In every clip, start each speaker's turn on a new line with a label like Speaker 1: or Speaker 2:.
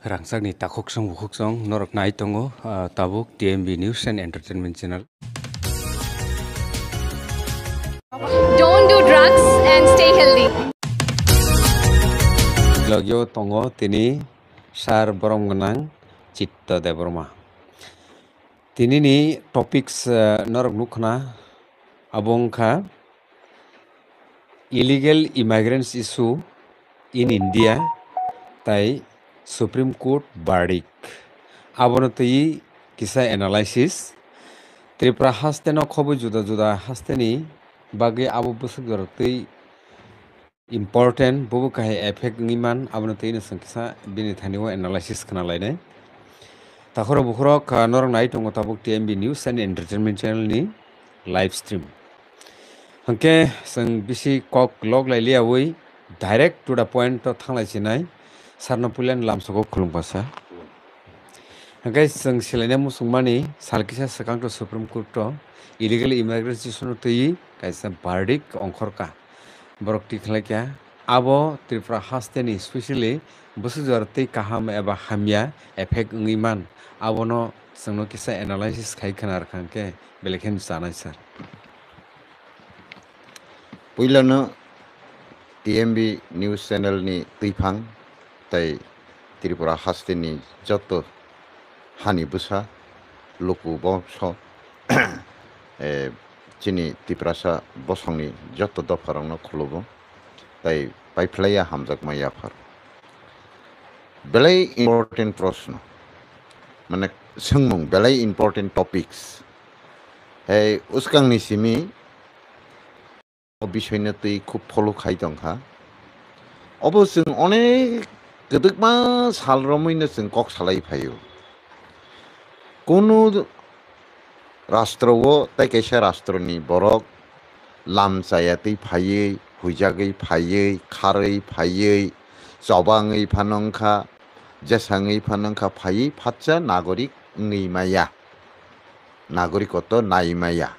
Speaker 1: Rangsakni takoksong bukoksong norok nai tongo tabuk TMB News and Entertainment Channel.
Speaker 2: Don't do drugs and stay healthy.
Speaker 1: Logyo tongo tini sar borom genang Citta Deborma. Tini ni topics norok nukna abongka illegal immigrants issue in India tai Supreme Court verdict. Abonotoi kisa analysis Tripura haste no khobu juda juda haste ni bagi abo busuk jorotoi important bubu kahe effect ngiman abonotoi no sangkisa bini thaniwo analysis kana lainai. Takhoro bukhoro ka norong nai tongo tabuk TMB News and Entertainment Channel ni live stream. Hangke sang bisi kok log lai liawui direct to the point to thanglai chinai sarna pulen lamsoko khulungpasa. Hangke sang silaina musungmani salkisa sakang to Supreme Court to illegal immigrants issue tui kaisa verdict ongkhorka borok tikhlakya abo Tripura haste ni especially busujor tei kaham eba hamya effect ngiman abono sangno kisa analysis khai khanar khangke belekhen sanai sir.
Speaker 3: Puilano TMB News Channel ni tuifang tai Tripura haste ni joto hani busa luku bongso chini Tripura bosong ni joto dofarong no khulubo tai paiplaya hamjak maya phar belai important proshno mane sungmung belai important topics hey uskang ni simi বিষয় তুই খুব follow খাইদং হা অবশ্য অনেক গদকমা সালরমইনো जों cock সালাই ফাইও কোন রাষ্ট্রও তাই কেসা রাষ্ট্রনি বরক লামচায়াতै ফাইयै হুইজাগै ফাইयै খাरै ফাইयै জবাङै ফানংখা जेसाङै फानंखा फाइयै फाच्चा नागरिक ngैमाया नागरिकत्व नाइमाया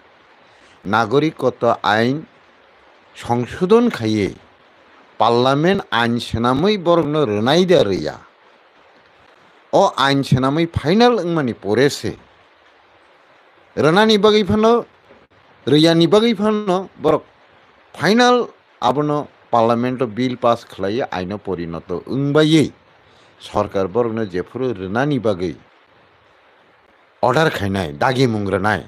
Speaker 3: नागरिकत्व आइन সংশোধন খাইয়ে পার্লামেন্ট আইন সেনামৈ বরংনো রনাই দেয়া ও আইন সেনামৈ ফাইনাল মানে পড়েছে রনানি বাগৈ ফানো রৈয়ানি বাগৈ ফানো বরক ফাইনাল আবনো পার্লামেন্ট বিল পাস খালাইয়ে আইন পরিণত উংবাইয়ে সরকার বরংনো যেফুর রনানি বাগৈ অর্ডার খাইনাই দাগি মুংরনাই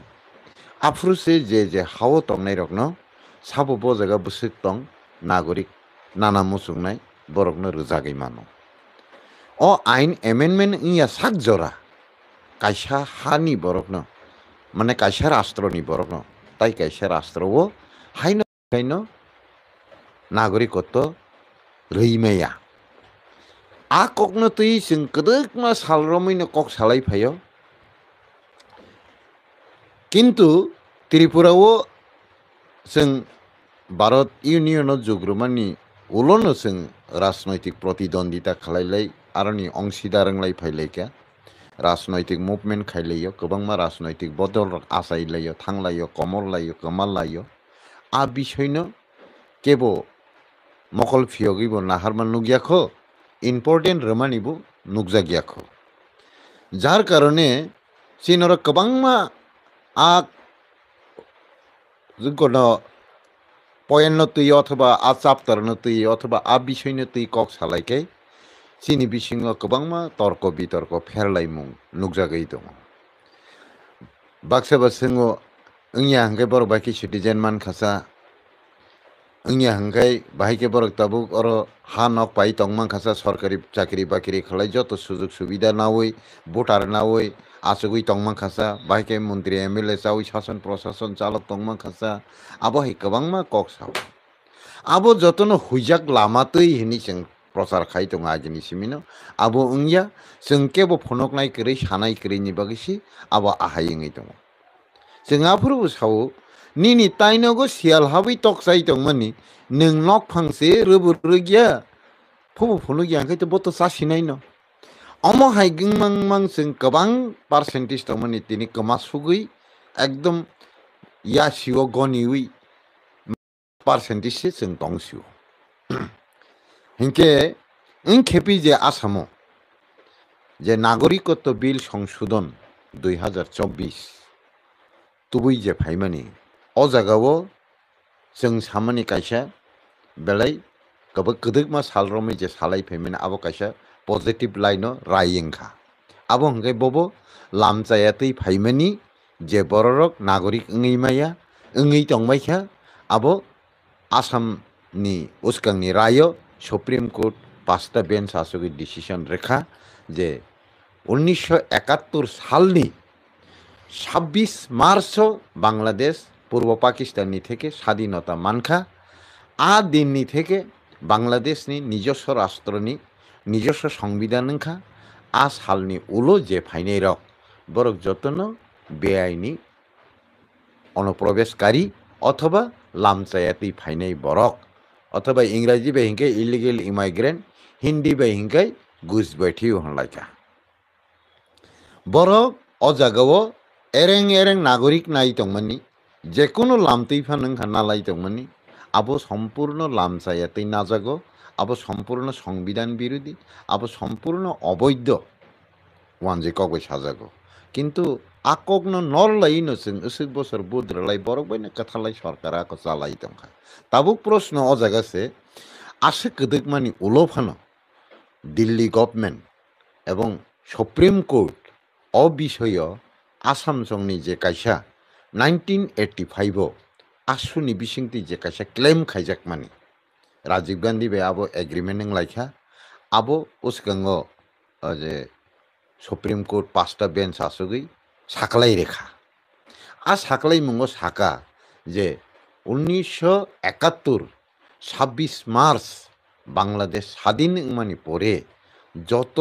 Speaker 3: আফ্রুসে যে হাও তংনাই রকনো সাবো বজাगा বুসিক दं नागरिक नाना मुसुंनाय बरकनो रोजागै मानो अ आइन एमेन्डमेन्ट इया साक जरा कायसा हानि बरकनो माने कायसा राष्ट्रनि बरकनो ताई कायसा राष्ट्रओ हाइनो कायनो नागरिकत्व रैमाया आ ककनो तै जों गदकमा सालरमैनो कक सालाय फायो किन्तु त्रिपुराओ जों भारत इउनियन जुग्रुमानि उलनो जों राजनैतिक प्रतिद्वंदिता खालायलाय आरनि अंशिदारंलाय फायलायका राजनैतिक मुभमेन्ट खायलायो गोबांमा राजनैतिक बदल आसायलायो थांलायो कमरलायो कमालायो आ बिसयनो केबो मकल फियगिबो नाहारमा नुगियाखो इम्पोर्टेन्ट रमानिबो नुगजागियाखो जार कारणे सिनर गोबांमा आ जोंखौनो पयेन्नो तुय अथवा आ चाप्टारनो तुय अथवा आ बिसयनो तुय कक सालायखाय सिनि बिसिङाव गोबांमा तर्क बितर्क फेरलायमुं नुगजागै दङ बाक्सा बासिङो ओंया हांखाय बर बाखि सिटिजेन मानखासा ओंया हांखाय बाहायके बरक ताबुक अर हा नक पाइ तंमानखासा सरकारि चाकरि बाकरि खालाय जत सुजुग सुबिदा नावै भोटार नावै आसुगै तंमानखासा बाहायके मन्त्रि एमएलए चावै शासन प्रशासन चालक तंमानखासा आबो है गोबांमा कक साव आबो जतनो हुइजाक लामातै हिनि जों प्रचार खाय दं आजिनि सिमिनो आबो ओंया जों केबो फनकनाय करै सानाय करैनि बागैसि आबो आहायङै दङ जों आफोरबो सावो निनि ताइनगो सियाल हाबै तक जाय दंमानि नों नक फांसे रोबो रोगिया फुबो फनो गियाखैथ बत सासिनाय न अम हाय गंमां जों गोबां पार्सेन्टेज दंमानि दिनै कमासुगै एकदम यासिओ गनिउइ पार्सेन्टेज जों दंसिओ हिंके इन खेपि जे आसामो যে নাগরিকত্ব বিল সংশোধন 2024 তুবুই যে ফাইমানি অ জায়গাও जों सामानि कायसा बेलाय गोबो गोदोगमा सालरमै जे सालाय फैमेन आबो कायसा पजिटिव लाइनो रायिंखा आबो हंगे बबो लामजायातै फाइमानि जे बररक नागरिक 응ैमाया 응ै तंबायखा आबो आसामनि उस्कांनि रायो सुप्रीम कोर्ट पाँचटा बेन्च आसुगि डिसिशन रेखा जे 1971 सालनि 26 मार्च बांग्लादेश पूर्व पाकिस्ताननि থেকে স্বাধীনতা মানখা आ दिननि থেকে बांग्लादेशनि নিজস্ব রাষ্ট্রनि নিজস্ব সংবিধান नोंखा आ सालनि उलो जे फाइनाय रक बरक जतन बेआइनि অনুপ্রবেশকারী অথবা লামচায়াতি ফাইনাই বরক অথবা ইংরাজি বেহিংকে ইলিগেল ইমাইগ্রেন্ট হিন্দি বেহিংকে ঘুষবৈঠি হনলাইকা বরক অজাগাও এরেং এরেং নাগরিক নাই তংমানি যে কোনো লামতৈফা নংখা নালাই তংমানি আবো সম্পূর্ণ লামচায়াতি নাজাগো আবো সম্পূর্ণ সংবিধান বিরোধী আবো সম্পূর্ণ অবৈধ ওয়ানজে কগৈ সাজাগো কিন্তু আকগ্ন নরলাইनो जों उसुक बसर बुद्रलाय बरक बायना कथालाय सरकारा को चालाय दंखा ताबुक प्रश्न अ जागासे आसे गदोगमानि उलफानो दिल्ली गभर्नमेंट एवं सुप्रीम कोर्ट अ विषय आसाम संनि जे कायसा 1985 आसुनि बिसिंति जे कायसा क्लेम खायजाक मानि राजीव गांधी बे आबो एग्रीमेंट लायखा आबो उसगंगो जे सुप्रीम कोर्ट पाँचटा बेन्च आसुगै साकलाई रेखा आ साकलाई मुंगो साका जे 1971 26 मार्च बांग्लादेश स्वाधीन मानी परे যত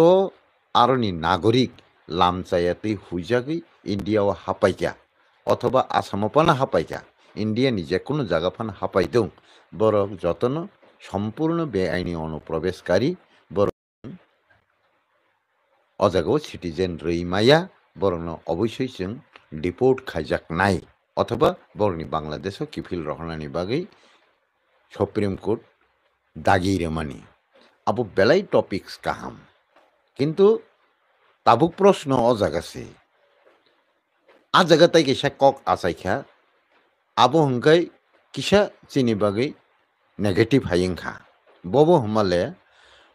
Speaker 3: आरनि नागरिक लामचायातै हुइजागै इन्डियाव हापाइका अथवा आसामावपाना हापाइका इन्डियानि जेकुनु जागाफाना हापाइदों बरक जतन सम्पूर्ण बेआइनि अनुप्रवेशकारी बरक अजागाव सिटिजेन रैमाया बरनो अवश्य जों डिपोर्ट खायजाकनाय अथवा बरनि बांग्लादेशआव किफिल रहनानि बागै सुप्रीम कोर्ट दागिरेमानि आबो बेलाय टपिक्स काहाम किन्तु ताबुक प्रश्न अजागासे आ जागाताय केसा कक आसाइखा आबो हंकाय किसा चिनि बागै नेगेटिव हायिंखा बबो हमाले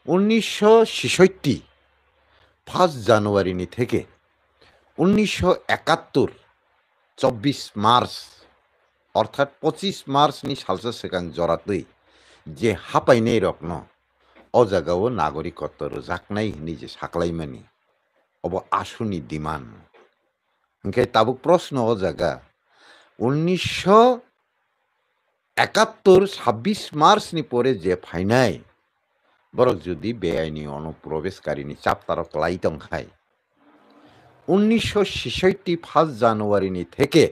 Speaker 3: 1966 1 জানুয়ারিनि থেকে 1971 24 मार्च अर्थात 25 मार्चनि सालसा सिगां जरातै जे हापायनाय रकन अ जागाव नागरिकत्व रोजाकनाय हिनि जे साकलायमानि अब आसुनि डिमान्ड ओंखाय ताबुक प्रश्न अ जागा 1971 26 मार्चनि परे जे फायनाय बरक जुदि बेआइनि अनुप्रवेशकारिनि चापतारक लाइतंखाय 1966 1 জানুয়ারিनि থেকে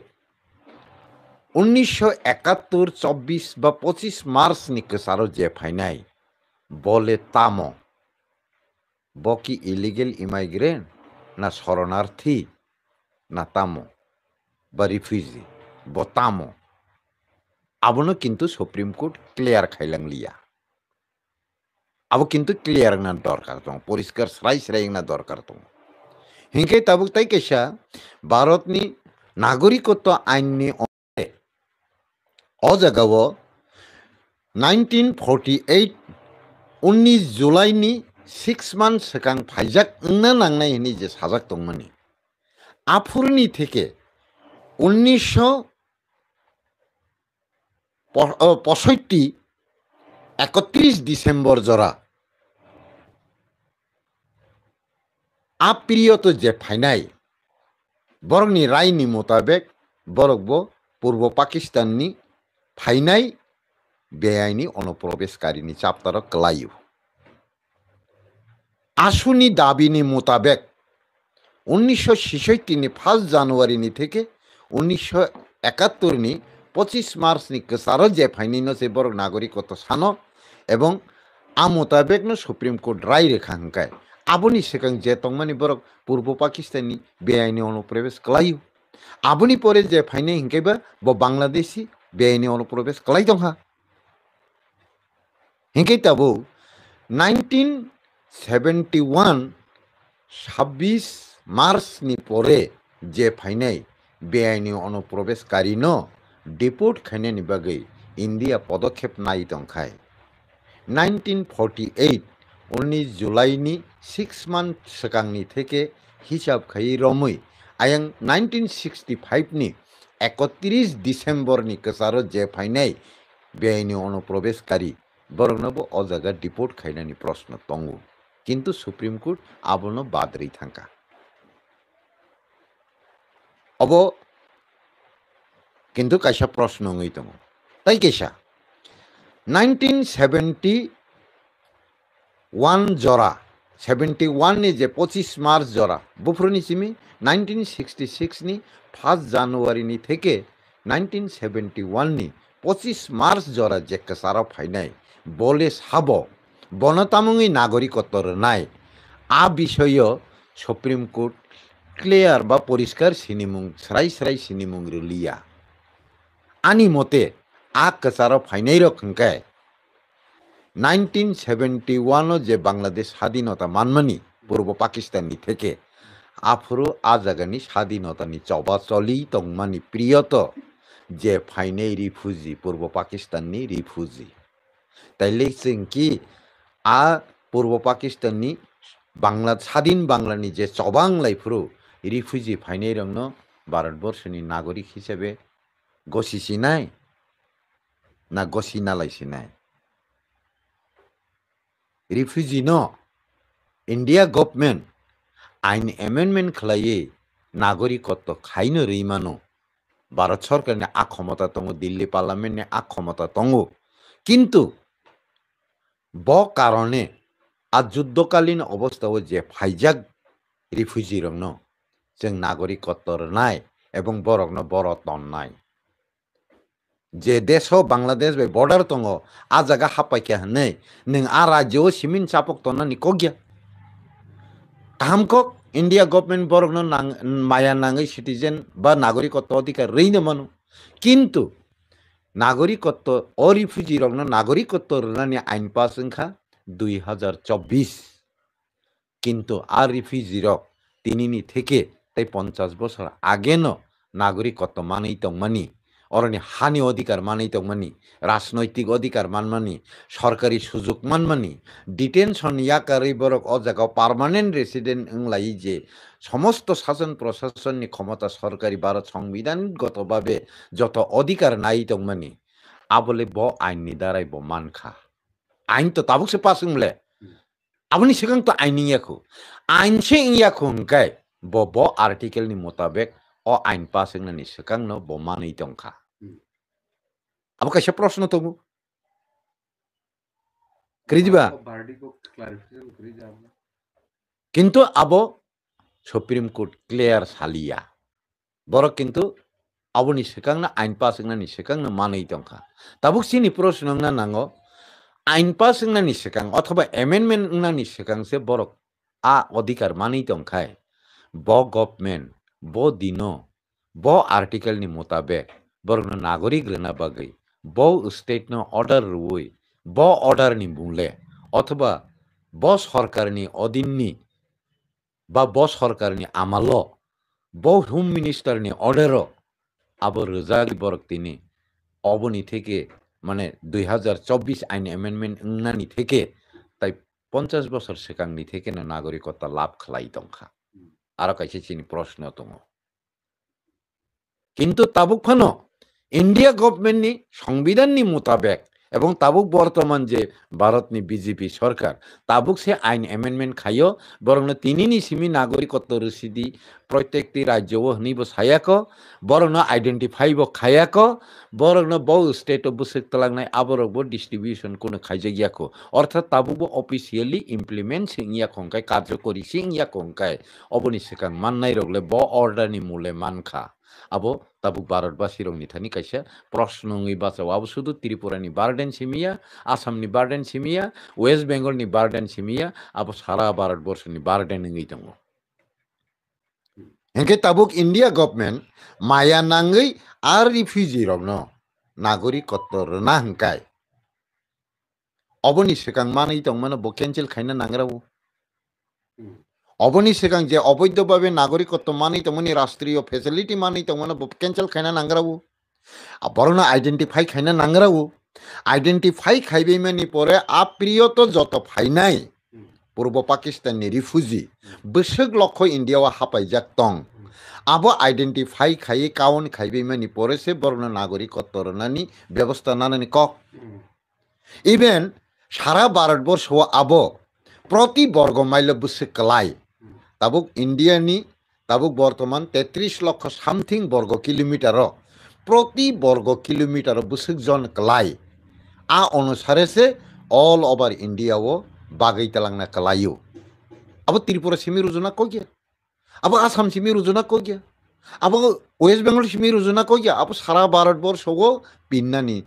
Speaker 3: 1971 24 বা 25 मार्चनि गोसारो जे फायनाय बले तामो बकी इलिगेल इमाइग्रेंट ना शरणार्थी ना तामो बा रिफ्यूजी बतामो आबनो किन्तु सुप्रीम कोर्ट क्लियर खायलांलिया अब किन्तु क्लियर ना दरकार दं परिष्कार स्राय स्राय ना दरकार दं हिंके ताबुक ताई केसा भारतनि नागरिकत्व आइननि अ जागाव 1948 19 जुलाइनि 6 मान्थ सिगां फायजाक ना नांनाय हिनि जे साजाक दंमोन आफुरनि থেকে 1965 31 डिसेम्बर जरा आ पिरियड जे फायनाय बरकनि रायनि मुताबिक बरकबो पूर्व पाकिस्ताननि फायनाय बेआइनि अनुप्रवेशकारिनि चापतारक लायो आसुनि दाबिनि मुताबिक 1966 नि 1 জানুয়ারিनि থেকে 1971 नि 25 मार्चनि गोसारो जे फायनायनो जे बरक नागरिकत्व सानो एवं आ मुताबिकनो सुप्रीम कोर्ट राय रेखा हंकाय आबुनि सिगां जे तंमानि बरक पूर्व पाकिस्ताननि बेआइनि अनुप्रवेश कलायो आबुनि परे जे फायनाय हिंकायबा ब बांग्लादेशी बेआइनि अनुप्रवेश कलाय दंहा हिंकाय ताबो 1971 26 मार्चनि परे जे फाइनाय बेआइनि अनुप्रवेशकारी न डिपोर्ट खायनायनि बागै इन्डिया पदक्षेप नाय दंखाय 1948 19 जुलाइनि 6 मान्थ सिगांनि थेके हिसाब खायै रमै आयं 1965 नि 31 डिसेम्बरनि कसारो जे फाइनाय बेआइनि अनुप्रवेशकारी बरंनबो अजागा डिपोर्ट खायनायनि प्रश्न दंगो किन्तु सुप्रीम कोर्ट आबोनो बाद्रै थांका अब किन्तु कायसा प्रश्न ngै दङ ताई केसा 1971 जरा 71 नि जे 25 मार्च जरा बुफ्रुनि सिमी 1966 नि 1 जानुवारी नि थेके 1971 नि 25 मार्च जरा जे कसारा फाइनाय बोले साबो बनतामुंगी नागरिकत्व नाय आ विषय सुप्रीम कोर्ट क्लियर बा परिष्कार सिनिमुं स्राय स्राय सिनिमुं लिया आनी मते आ कसारा फाइनाय रखंकाय 1971 जे बांग्लादेश स्वाधीनता मानमानी पूर्व पाकिस्तान नि थेके आफुरो आ जागानि स्वाधीनतानि चौबा चली तंगमानि प्रियत जे फाइनाय रिफ्यूजी पूर्व पाकिस्तान नि रिफ्यूजी ताइले जोंकि आ पूर्व पाकिस्तान नि बांग्ला स्वाधीन बांग्लानि जे चबां लाइफ्रु रिफ्यूजी फाइनाय रंनो भारतवर्षनि नागरिक हिसाबै गसिसिनाय ना गसिनालायसिनाय रिफ्यूजी न इंडिया गवर्नमेंट आइन एमेंडमेंट खालायै नागरिकत्व खायनो रैमानो भारत सरकारनि आ क्षमता दङ दिल्ली पार्लामेंटनि आ क्षमता दङ किन्तु ब कारणे आ युद्धकालीन अवस्थायाव जे फाइजाक रिफ्यूजी रंनो जों नागरिकत्व नाय एवं बरकनो बर तन्नाय जे देशो बांग्लादेश बे बॉर्डर दङ आ जागा हापायखा हनै नों आ राज्योआव सिमिन चापक तन्नानि कगिया काहामको इंडिया गवर्नमेंट बरकनो माया नाङै सिटीजन बा नागरिकत्व अधिकार रैनो मानो किन्तु नागरिकत्व अ रिफ्यूजी रंनो नागरिकत्व रनानि आइन पास ओंखा 2024 किन्तु आ रिफ्यूजी रक तिनिनि थेके ताई 50 बছর आगे न नागरिकत्व मानै दंमानि अरनि हानि अधिकार मानै दंमानि राजनैतिक अधिकार मानमानि सरकारी सुजुग मानमानि डिटेंशन याकारै बरक अ जागाव पार्मानेंट रेसिडेंट ओंलायै जे समस्त शासन प्रशासननि क्षमता सरकारी भारत संविधानगतभावे যত अधिकार नाय दंमानि आबले ब आइननि दाराय ब मानखा आइन तो ताबुकसे पास होमले आबनि सिगां तो आइनियाखौ आइनसे इयाखौ हंखाय ब आर्टिकेलनि मुताबिक अ आइन पास होननानै सिगां न ब मानै दंखा अब कैसे प्रश्न तो करिदिबा किन्तु अब सुप्रीम कोर्ट क्लियर सालिया बर किन्तु अबनि सिगां आइन पास होननानै सिगां मानै दंखा ताबुक सिनि प्रश्न नांगौ आइन पास होननानै सिगां अथवा एमेंडमेंट होननानै सिगांसे बरक आ अधिकार मानै दंखाय ब गवर्नमेंट ब दिनो ब आर्टिकेलनि मुताबिक बरनो नागरिक रना बागै ब स्टेट न ऑर्डर रुई ब ऑर्डर नि बुंले अथवा ब सरकारनि अधीननि बा ब सरकारनि आमालो ब होम मिनिस्टारनि ऑर्डर अब रोजागि बरक तिनि अबनि थेके माने 2024 आइन एमेंडमेंट नानि थेके ताई 50 बছর सिगांनि थेके न नागरिकत्व लाभ खालाय दंखा आरो कायसे चिनि प्रश्न दङ किन्तु ताबुक फानो इंडिया गवर्नमेंटनि संविधाननि मुताबिक एवं ताबुक बर्तमान जे भारतनि बीजेपी सरकार ताबुक से आइन एमेंडमेंट खायो बरंनो तिनिनि सिमी नागरिकत्व रसीदी प्रत्येकटी राज्योव हनिबो सायाको बरंनो आइडेंटिफाई बो खायाको बरंनो बो स्टेट ऑफ बुसेक तलांनाय आबरबो डिस्ट्रीब्यूशन कोनो खाइजागियाको अर्थात ताबुकबो ऑफिशियली इम्प्लीमेंट सिंगिया खंकाय कार्यकरी सिंगिया खंकाय अबनि सिगां माननाय रगले बो ऑर्डर नि मूले मानखा अब ताबुक भारतवासी रंनि थानि कैसे प्रश्नङै बासाव अब शुद्ध त्रिपुरानि बार्डेन सिमिया आसामनि बार्डेन सिमिया वेस्ट बेंगलनि बार्डेन सिमिया अब सारा भारतवर्षनि बार्डेन ngै दङ हेंके ताबुक इंडिया गवर्नमेंट माया नाङै आर रिफ्यूजी रंनो नागरिकत्व रना हंकाय अबनि सिगां मानै दंमोन ब कैंसिल खायना नांगराव অবনি সেখান যে অবৈধভাবে নাগরিকত্ব মানি তেমনি রাষ্ট্রীয় ফেসিলিটি মানি তেমন ক্যান্সেল খাইনা নাংরাবো বরং আইডেন্টিফাই খাইনা নাংরাবো আইডেন্টিফাই খাইবে মানি পরে আপ্রিয়ত যত ফাইনাই পূর্ব পাকিস্তাননি রিফিউজি বৈশাখ লক্ষ ইন্ডিয়াও হাপাইজাক টং আবো আইডেন্টিফাই খাই কাউন খাইবে মানি পরে সে বরং নাগরিকত্ব নানি ব্যবস্থা নানানি কক ইভেন সারা ভারতবর্ষ আবো প্রতি বর্গ মাইল বুসে কলাই তাবুক ইন্ডিয়ানি তাবুক বর্তমান 33 লক্ষ সামথিং বর্গ কিলোমিটার প্রতি বর্গ কিলোমিটার বুসুক জন কলাই আ অনুসারে সে অল ওভার ইন্ডিয়াও বাগাই তালাংনা কলাইও আবো ত্রিপুরা সিমি রুজুনা কই গিয়া আবো আসাম সিমি রুজুনা কই গিয়া আবো ওয়েস্ট বেঙ্গল সিমি রুজুনা কই গিয়া আবো সারা ভারতবর্ষ পিন্নানি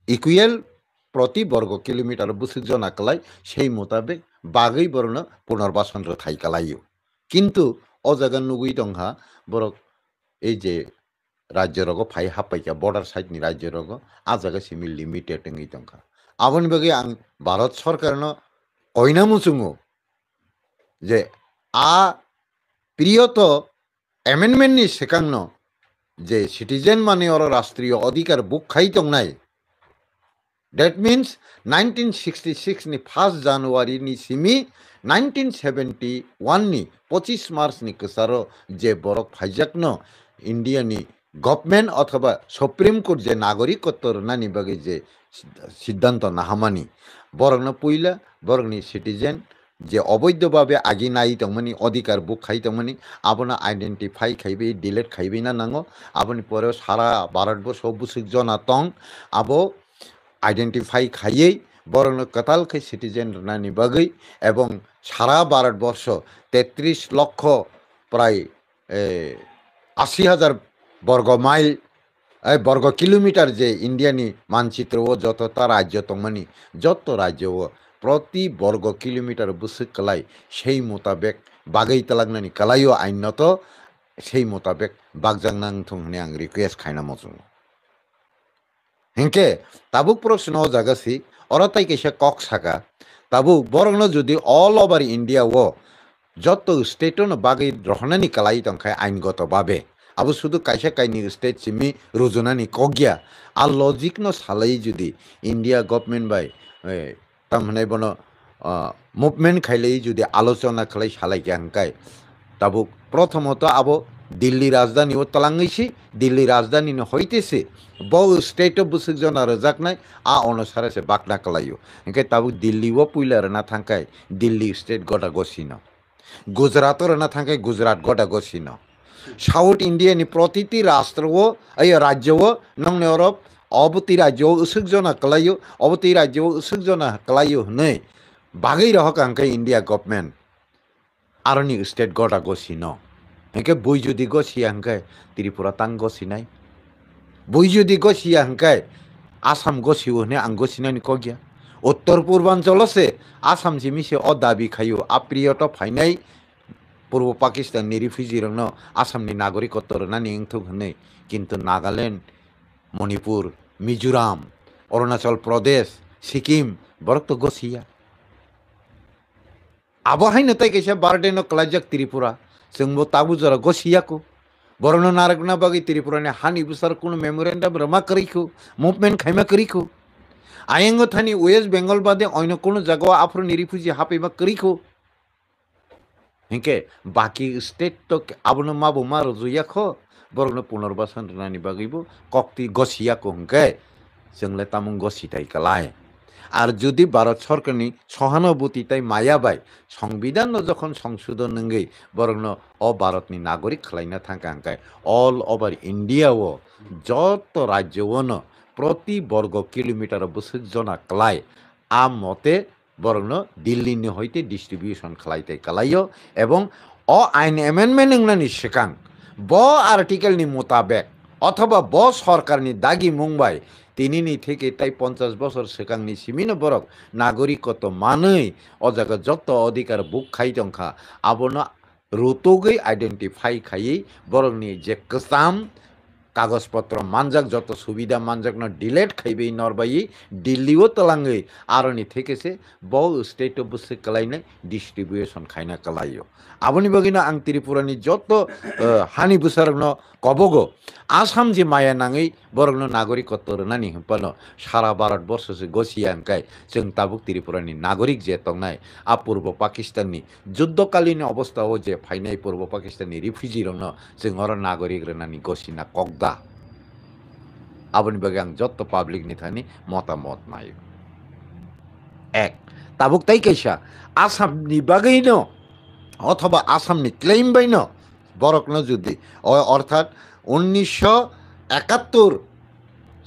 Speaker 3: ইকুয়াল প্রতি বর্গ কিলোমিটার বুসুক জনা কলাই সেই মোতাবেক বাগৈ বরণ পুনর্বাসন থাই কালাইও কিন্তু অ জায়গা নুগুই দংহা বরক এই যে রাজ্য রগ ফাই হাপাইকা বর্ডার সাইডনি রাজ্য রগ আ জায়গা সিমি লিমিটেড এই দংখা আবনি বাকি আং ভারত সরকার কইনা মুচুঙো যে আ প্রিয়ত এমেন্ডমেন্টনি সেকাংন যে সিটিজেন মানে ওর রাষ্ট্রীয় অধিকার বুক খাই নাই That means 1966 ni 1 January ni simi 1971 ni 25 March ni kesaro je borok phaijakno India ni government অথবা সুপ্রিম কোর্ট যে নাগরিকত্ব নানি বাগে যে সিদ্ধান্ত নাহামানি বরং পইলা বরংনি সিটিজেন যে অবৈধভাবে আগি নাই তংমানি অধিকার বুক খাই তংমানি আপনা আইডেন্টিফাই খাইবে ডিলেট খাইবে না নাঙ্গো আপনি পরে সারা ভারতবর্ষ বুসুক জনা তং আবো আইডেন্টিফাই খাইয়েই বরং কতালকে সিটিজেন নানি বাগৈ এবং সারা ভারতবর্ষ 33 লক্ষ প্রায় 80,000 বর্গ মাইল বর্গ কিলোমিটার যে ইন্ডিয়ানি মানচিত্র ও যতটা রাজ্য তংমানি যত রাজ্য ও প্রতি বর্গ কিলোমিটার বুসুক কলাই সেই মোতাবেক বাগৈ তালাগনানি কালাইও আইনত সেই মোতাবেক বাগজাংনাং থংনে আং রিকুয়েস্ট খাইনা মজুং হেঁকে তাবুক প্রশ্ন জাগাসি অরতাই কেসে কক সাকা তাবুক বরং যদি অল ওভার ইন্ডিয়া ও যত স্টেটন বাগৈ রহনানি কালাই তংখায় আইনগতভাবে আবু শুধু কাইসা কাইনি স্টেট সিমি রুজুনানি কগিয়া আর লজিক ন সালাই যদি ইন্ডিয়া গভর্নমেন্ট বাই তারমানে বন মুভমেন্ট খাইলেই যদি আলোচনা খালাই সালাইকে হাঙ্কায় তাবুক প্রথমত আবো দিল্লি রাজধানী ও তলাঙ্গিছি দিল্লি রাজধানী হইতেছে বহু স্টেট বুসুক জন রজাক নাই আ অনুসারে সে বাকনা কলাইও একে তাবুক দিল্লি ও পুইলার না থাকায় দিল্লি স্টেট গটা গছিন গুজরাটর না থাকায় গুজরাট গটা গছিন সাউথ ইন্ডিয়ানি প্রতিটি রাষ্ট্র ও এই রাজ্য ও নংনে অরব অবতি রাজ্য উসুক জনা কলাইও অবতি রাজ্য উসুক জনা কলাইও নেই বাগৈ রহক আঙ্কাই ইন্ডিয়া গভর্নমেন্ট আরনি স্টেট গটা গছিন একে বই যদি গছিয়া হাঙ্কায় ত্রিপুরা তাং গছি নাই বই যদি গছিয়া হাঙ্কায় আসাম গছিও নে আং গছিনানি কগিয়া উত্তর পূর্বাঞ্চল আছে আসাম জিমিসে অ দাবি খাইও আপ্রিয়ত ফাইনাই পূর্ব পাকিস্তান রিফিউজি রং আসামনি নাগরিকত্ব নানি ইংথুক হনে কিন্তু নাগাল্যান্ড মণিপুর মিজোরাম অরুণাচল প্রদেশ সিকিম বরক তো গছিয়া আবহাই নতাই কেসে বারডেন ক্লাজাক ত্রিপুরা जोंबो ताबु जरा गसियाको बरनो नारगना बागै त्रिपुरानि हानि बुसार कुन मेमोरेंडम रमा करिखो मुभमेंट खाइमा करिखो आयंगो थानि वेस्ट बेंगल बादे अन्य कोनो जगह आफ्रो रिफिउजी हापैमा करिखो हेंके बाकी स्टेट तो आबनो माबो मारो जुयाखो बरनो पुनर्बासन नानि बागैबो कक्ति गसियाको हंके जोंले तामुं गसिताइ कलाय আর যদি ভারত সরকারনি সহানুভূতি তাই মায়াবাই সংবিধান যখন সংশোধন নঙ্গই বরং অ ভারতনি নাগরিক খালাইনা থাকা হাঙ্কায় অল ওভার ইন্ডিয়াও যত রাজ্য প্রতি বর্গ কিলোমিটার বুসুক জনা ক্লাই আ মতে বরং দিল্লি হইতে ডিস্ট্রিবিউশন খালাইতে কালাইও এবং অ আইন এমেন্ডমেন্ট নানি সেকাং ব আর্টিকেলনি মোতাবেক অথবা ব সরকারনি দাগি মুম্বাই তিনি থেকে তাই 50 বছর সেকাংনি সিমিন বরক নাগরিকত্ব মানই অজাগা যত অধিকার বুক খাই দংখা আবনো রুতগৈ আইডেন্টিফাই খাইयै বরংনি যে কসাম কাগজপত্র মানজাক যত সুবিধা মানজাক না ডিলেট খাইবে নরবাই দিল্লিও তলাঙ্গই আরনি থেকেছে বউ স্টেট অফ বসে কালাইনে ডিস্ট্রিবিউশন খাইনা কালাইও আবনি বগিনা আং ত্রিপুরানি যত হানি বুসারগ্ন কবগো আসাম যে মায়া নাঙै বরগ্ন নাগরিকত্ব রনানি হপানো সারা ভারতবর্ষে গছিয়া আংকাই जों ताबुक त्रिपुरानि नागरिक जे तंनाय आ पूर्व पाकिस्ताननि युद्धकालीन अवस्थाओ जे फाइनाय पूर्व पाकिस्ताननि रिफ्युजी रनो जों अर नागरिक रनानि गसिना कगदा आबनि बागे आं जत्त पाब्लिक नि थानि मतामत नायो एक ताबुक ताई कैसा आसामनि बागैनो अथवा आसामनि क्लेम बायनो बरकनो जुदि अर्थात 1971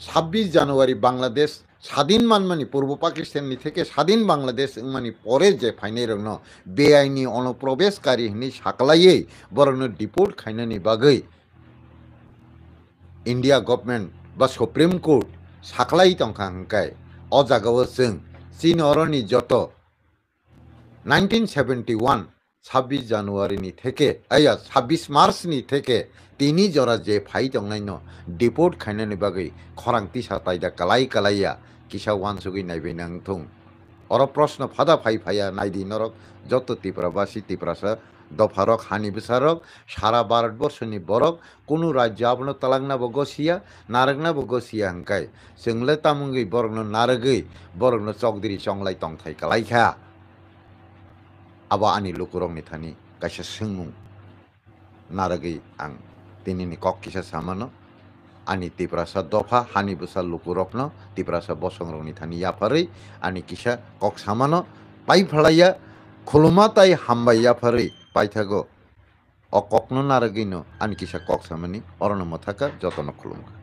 Speaker 3: 26 জানুয়ারি বাংলাদেশ স্বাধীন মানমানি পূর্ব পাকিস্তাননি থেকে স্বাধীন বাংলাদেশ মানে পরে যে ফাইনাই রং বেআইনি অনুপ্রবেশকারী হিনি সাকলাইয়ে বরং ডিপোর্ট খাইনানি বাগৈ ইন্ডিয়া গভর্নমেন্ট বা সুপ্রিম কোর্ট সাকলাই তংখা হাঙ্কায় অ জাগাও जों চীন অরনি যত 1971 26 জানুয়ারিনি থেকে 26 মার্চনি থেকে তিনি জরা যে ফাই দংনাইনো ডিপোর্ট খাইনানি বাগৈ খরাংতি সাতাইদা কালাই কালাইয়া কিসা ওয়ানসুগি নাইবে নাংথুং অর প্রশ্ন ফাদা ফাই ফাইয়া নাইদি নরক যত ত্রিপুরাবাসী ত্রিপুরাসা দফারক হানি বিসারক সারা ভারতবর্ষনি বরক কোনো রাজ্য আবনো তালাংনাবো গসিয়া নারগনাবো গসিয়া হাঙ্কাই जोंले तामुंगै बरगनो नारगै बरगनो चौधरी चंगलाई तंथाय कालाइखा आबा आनि लुकुरंनि थानि काइसा सोंमुं नारगै आं तिनिनि कक किसा सामानो आनि तिप्रासा दफा हानि बुसा लुकुरकनो तिप्रासा बसंरंनि थानि याफारै आनि किसा कक सामानो पाइ फलाया खुलुमाताय हामबाय याफारै पाइथागो अ ककनो नारगैनो आनि किसा कक सामानि अरनो मथाका जतन खुलुमका